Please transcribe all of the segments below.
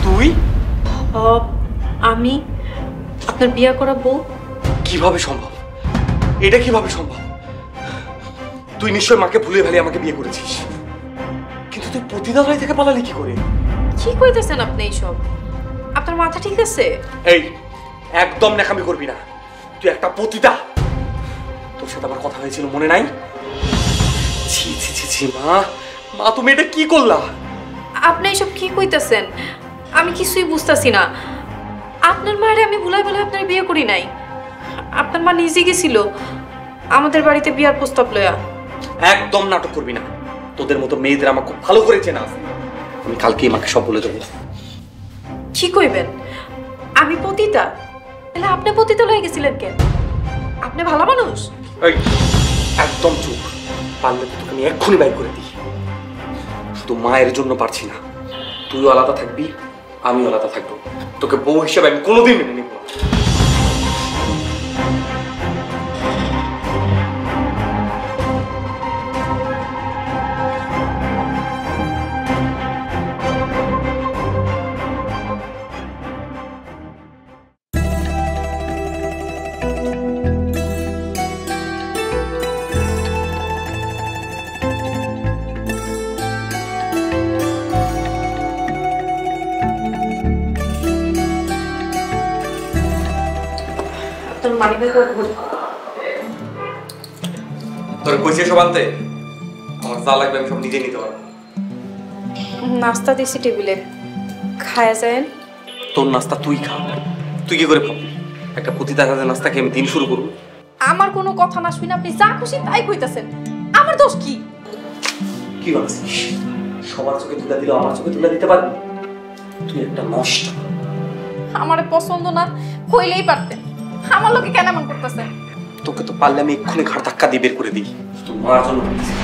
তুই? আমি আপনার বিয়ে করা বউ। কিভাবে সম্ভব? এটা কিভাবে সম্ভব? তুই নিশ্চয় মাকে ভুলে ভালি আমাকে বিয়ে করেছিস, কিন্তু তুই পতিতালয় থেকে পালালি কি করে? কি কইতেছেন আপনি এইসব? আপনার মাথা ঠিক আছে? এই একদম ন্যাকামি করবি না, তুই একটা পতিতা। তোর সাথে আমার কথা হয়েছিল মনে নাই? ছি ছি ছি ছি, মা মা তুমি এটা কি করলা? আপনি এইসব কি কইতেছেন? আমি কিছুই বুঝতাছি না। আপনার মায়ের আমি ভুলাই বলে আপনার বিয়ে করি নাই। আপনার মা নিজে গেছিল আমাদের বাড়িতে বিয়ার প্রস্তাব লয়া। একদম নাটক করবি না, তোদের মতো মেয়েদের আমার খুব ভালো করে চেনা আছে। আমি কালকেই মাকে সব বলে দেবো। কি কইবেন? আমি পতিতা? তাহলে আপনি পতিতা লয়ে গেছিলেন কেন? আপনি ভালো মানুষ? এই একদম চুপ, পারলে তো তোকে আমি এক্ষুনি বাইর করে দিই। শুধু মায়ের জন্য পারছি না, তুইও আলাদা থাকবি, আমিও আলাদা থাকবো। তোকে বউ হিসেবে আমি কোনোদিন মেনে নিব না। তোর মানিব্যাগ করে তোর কইছে সব আনতে, আমার যা লাগবে আমি সব নিজে নিতে পারবো। নাস্তা দিছি টেবিলে, খায়া যায়। তোর নাস্তা তুই খা, তুই কি করে ভাববি একটা পতিতা কাজে নাস্তা খেয়ে আমি দিন শুরু করবো? আমার কোনো কথা না শুনে আপনি যা খুশি তাই কইতাছেন। আমার দোষ কি? কি ভাবছিস সবার চোখে তুলে দিলে আমার চোখে তুলে দিতে পারবি? তুই একটা নষ্ট। আমারে পছন্দ না হইলেই পারতেন, আমার লোকে কেন এমন করতেছেন? তোকে তো পারলে আমি এক্ষুনি ঘাড় ধাক্কা দিয়ে বের করে দিই। তোর মার জন্য করতেছি।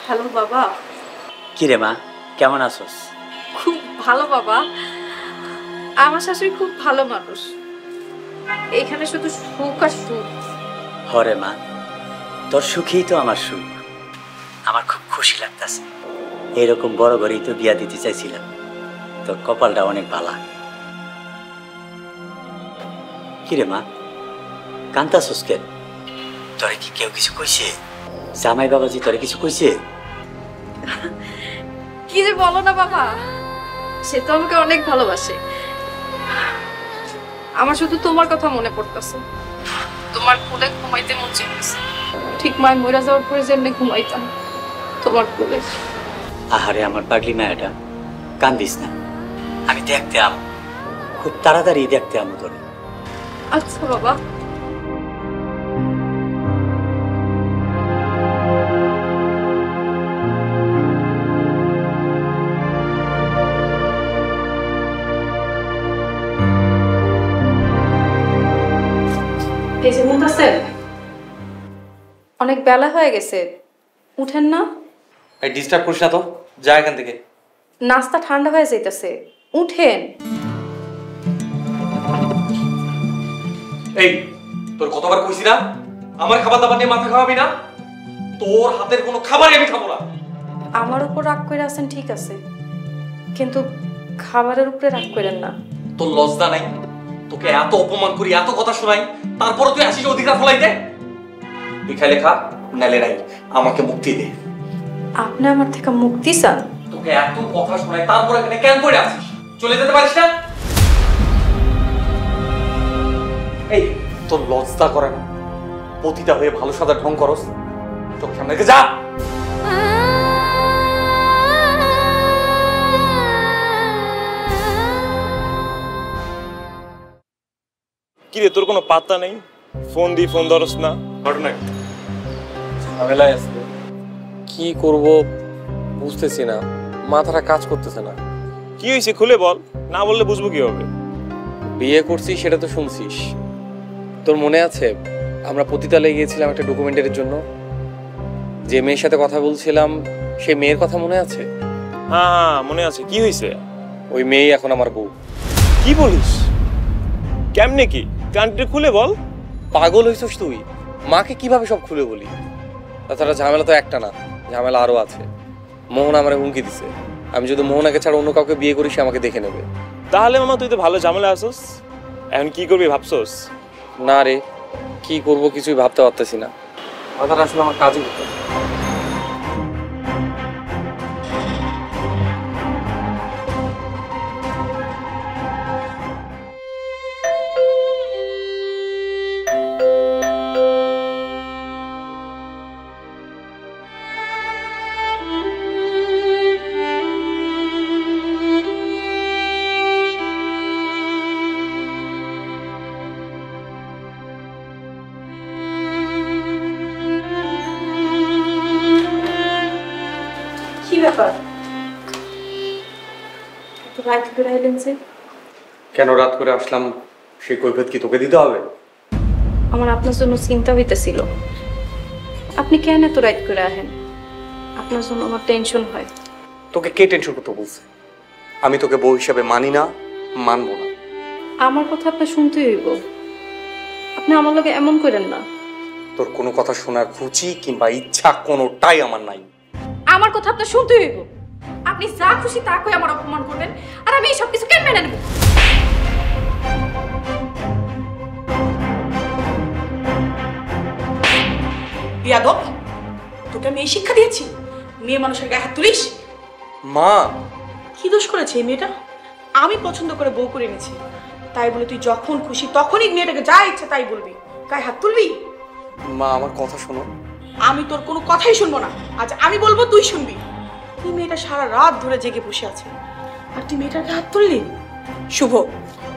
হ্যালো বাবা। কি রে মা, কেমন আছোস? খুব ভালো বাবা, আমার শাশুড়ি খুব ভালো মানুষ। এখানে শুধু সুখ আর সুখ। হরে মা, তোর সুখেই তো আমার সুখ। আমার খুব খুশি লাগতেছে। এরকম বড় ঘরেই তো বিয়া দিতে চাইছিলাম। তোর কপালটা অনেক ভালো। কি রে মা, কান্তাছোস কেন? তোরে কি কেউ কিছু কইছে? জামাই বাবাজি তোরে কিছু কইছে? কি যে বলো না বাবা, সে তো আমাকে অনেক ভালোবাসে। আমার শুধু তোমার কথা মনে পড়তেছে। তোমার কোলে ঘুমাইতে মন চাইতেছে, ঠিক মায় মরে যাওয়ার পরে যেমনি ঘুমাইতাম তোমার কোলে। আহারে আমার পাগলি মায়াটা, কান্দিস না। আমি দেখতে আম, খুব তাড়াতাড়ি দেখতে আমু তোরে। আচ্ছা বাবা। অনেক বেলা হয়ে গেছে, উঠেন না। এই ডিস্টার্ব করিস না তো, যা এখান থেকে। নাস্তা ঠান্ডা হয়ে যাইতেছে, উঠেন। এই তোর কতবার কইছি না আমার খাবার দাবার নিয়ে মাথা খাওয়াবি না? তোর হাতের কোনো খাবারই আমি খাবো না। আমার উপর রাগ করে আছেন ঠিক আছে, কিন্তু খাবারের উপরে রাগ করেন না। তোর লজ্জা নাই? তোকে এত অপমান করি, এত কথা শোনাই, তারপর তুই আসিস অধিকার ফলাইতে? তুই খাইলে খা, নাইলে নাই, আমাকে মুক্তি দে। আপনি আমার থেকে মুক্তি চান? তোকে এত কথা শোনাই, তারপর এখানে কেন পড়ে আছিস? চলে যেতে পারিস না? এই তোর লজ্জা করে না? পতিতা হয়ে ভালো সাদা ঢং করস? চোখ সামনে রেখে যা। কিরে তোর কোনো পাত্তা নেই, ফোন দি ফোন ধরস না। ঘটনা ঝামেলায় আছে, কি করব বুঝতেছি না, মাথাটা কাজ করতেছে না। কি হয়েছে খুলে বল, না বললে বুঝবো কি হবে? বিয়ে করছিস সেটা তো শুনছিস, তোর মনে আছে আমরা পতিতালয়ে গিয়েছিলাম একটা ডকুমেন্টারির জন্য? যে মেয়ের সাথে কথা বলছিলাম সেই মেয়ের কথা মনে আছে? হ্যাঁ হ্যাঁ মনে আছে, কি হয়েছে? ওই মেয়েই এখন আমার বউ। কি বলিস? কেমনে কি? কানটি খুলে বল। পাগল হইছিস তুই? মাকে কিভাবে সব খুলে বলি? তাছাড়া ঝামেলা তো একটা না, ঝামেলা আরো আছে। মোহনা আমারে হুমকি দিছে, আমি যদি মোহনাকে ছাড়া অন্য কাউকে বিয়ে করি সে আমাকে দেখে নেবে। তাহলে মামা তুই তো ভালো ঝামেলা আসোস, এখন কি করবি ভাবছোস? না রে, কি করব কিছুই ভাবতে পারতেছি না। মাথাটা আসলে আমার কাজই করতে কি ব্যাপার? এত রাত করে আইলেন যে? কেন রাত করে আসলাম সেই কৈফিয়ত কি তোকে দিতে হবে? আমার আপনার জন্য চিন্তা হইতেছিল। আপনি কেন এত রাত করে আহেন? আপনার জন্য আমার টেনশন হয়। তোকে কে টেনশন করতে বলছে? আমি তোকে বউ হিসাবে মানি না, মানবো না। আমার কথা আপনার শুনতেই হইব। আপনি আমার লগে এমন করেন না। তোর কোনো কথা শোনার রুচি কিংবা ইচ্ছা কোনোটাই আমার নাই। আমার কথা আপনার শুনতেই হইব। আপনি যা খুশি তা কই আমার অপমান করবেন, আর আমি এই সব কিছু কেন মেনে নেব? বিয়াদব, তোকে আমি এই শিক্ষা দিয়েছি? মেয়ে মানুষের গায়ে হাত তুলিস? মা, কি দোষ করেছে এই মেয়েটা? আমি পছন্দ করে বউ করে এনেছি, তাই বলে তুই যখন খুশি তখনই মেয়েটাকে যা ইচ্ছা তাই বলবি, গায়ে হাত তুলবি? মা আমার কথা শোনো। আমি তোর কোনো কথাই শুনবো না। আজ আমি বলবো, তুই শুনবি। এই মেয়েটা সারা রাত ধরে জেগে বসে আছে, আর তুই মেয়েটার গায়ে হাত তুললি? শুভ,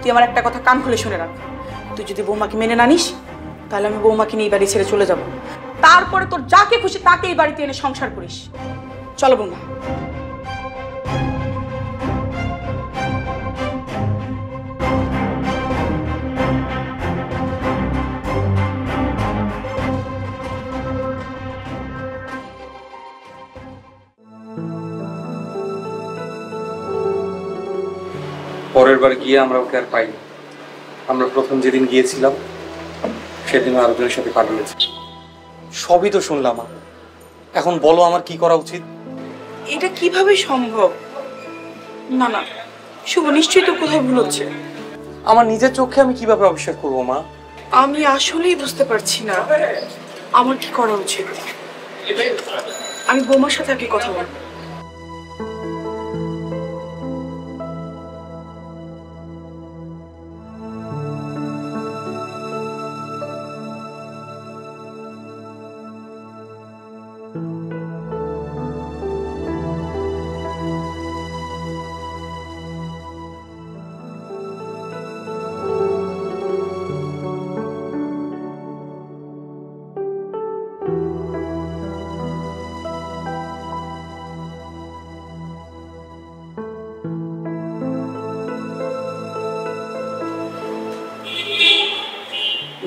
তুই আমার একটা কথা কান খুলে শুনে রাখ। তুই যদি বৌমাকে মেনে না নিস, তাহলে আমি বৌমাকে নিয়ে এই বাড়ি ছেড়ে চলে যাব। তারপরে তোর যাকে খুশি তাকে এই বাড়িতে এনে সংসার করিস। চলো বৌমা। পরের বার গিয়ে আমরা ওকে আর পাইনি। আমরা প্রথম যেদিন গিয়েছিলাম সেদিন আরেকজনের সাথে পাঠিয়েছি। সবই তো শুনলাম। এখন বলো আমার কি করা উচিত? এটা কিভাবে সম্ভব? না না শুভ, নিশ্চয়ই তো কোথাও ভুল হচ্ছে। আমার নিজের চোখে আমি কিভাবে অবিশ্বাস করবো মা? আমি আসলেই বুঝতে পারছি না আমার কি করা উচিত। আমি বৌমার সাথে আগে কথা বলবো।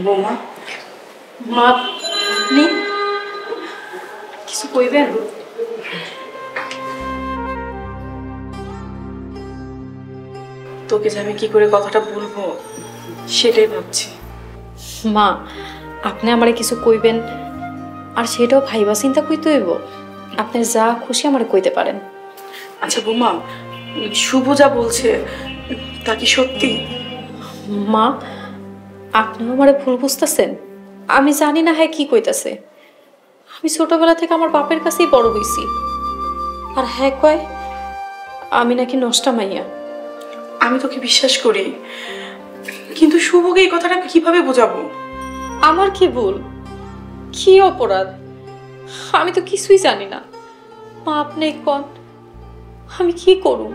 বৌমা, মা, আপনি কিছু কইবেন? তোকে যে আমি কি করে কথাটা বলবো সেটাই ভাবছি। মা, আপনি আমারে কিছু কইবেন, আর সেটাও ভাইবা চিন্তা কইতে হইব। আপনি যা খুশি আমারে কইতে পারেন। আচ্ছা বৌমা, শুভ যা বলছে তা কি সত্যি? মা, আপনিও আমারে ভুল বুঝতেছেন। আমি জানি না হ্যাঁ কি কইতাছে। আমি ছোটবেলা থেকে আমার বাপের কাছেই বড় হইছি, আর হ্যাঁ কয় আমি নাকি নষ্টা মাইয়া। আমি তোকে বিশ্বাস করি, কিন্তু শুভকে এই কথাটা কিভাবে বোঝাবো? আমার কি ভুল, কি অপরাধ? আমি তো কিছুই জানি না। মা, আপনি কোন, আমি কি করুম?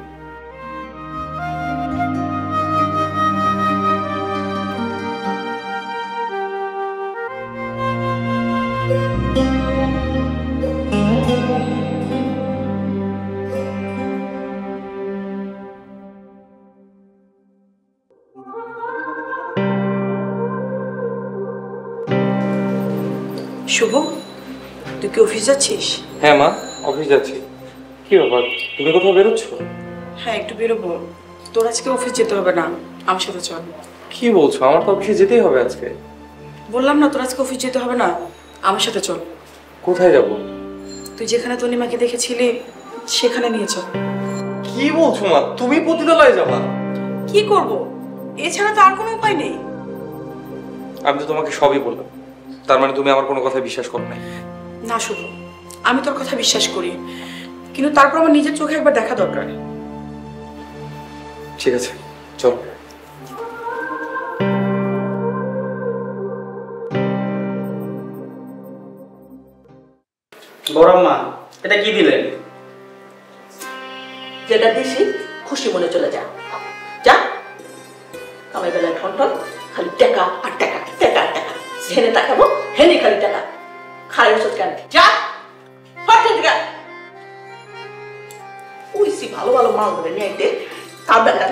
শুভ, তুই তুই কি অফিস যাচ্ছিস? হ্যাঁ মা, অফিস যাচ্ছি। কি ব্যাপার, তুমি কোথাও বেরোচ্ছ? হ্যাঁ, একটু বেরোবো। তোর আজকে অফিস যেতে হবে না, আমার সাথে চল। কি বলছো? আমার তো অফিসে যেতেই হবে আজকে। বললাম না তোর আজকে অফিস যেতে হবে না, আমার সাথে চল। কোথায় যাব? তুই যেখানে তনিমাকে দেখেছিলি সেখানে নিয়ে চল। কি বলছো মা, তুমি পতিতালয়ে যাবা? কি করব, এছাড়া তো আর কোনো উপায় নেই। আমি তো তোমাকে সবই বললাম, তার মানে তুমি আমার কোনো কথা বিশ্বাস করো নাই? না শুভ, আমি তোর কথা বিশ্বাস করি, কিন্তু তারপর আমার নিজের চোখে একবার দেখা দরকার। ঠিক আছে, চলো। বড়ম্মা, এটা কি দিলেন? যেটা দিছি খুশি মনে চলে যা, যা। কামাই বেলায় ঠন ঠন, খালি টাকা আর টাকা, টাকা আর টাকা। হেনে তাকাবো, হেনে খালি টাকা। খালি ওষুধ কেন, যা টাকা। উইসি ভালো ভালো মাল ধরে নিয়ে আইতে, তার বেলা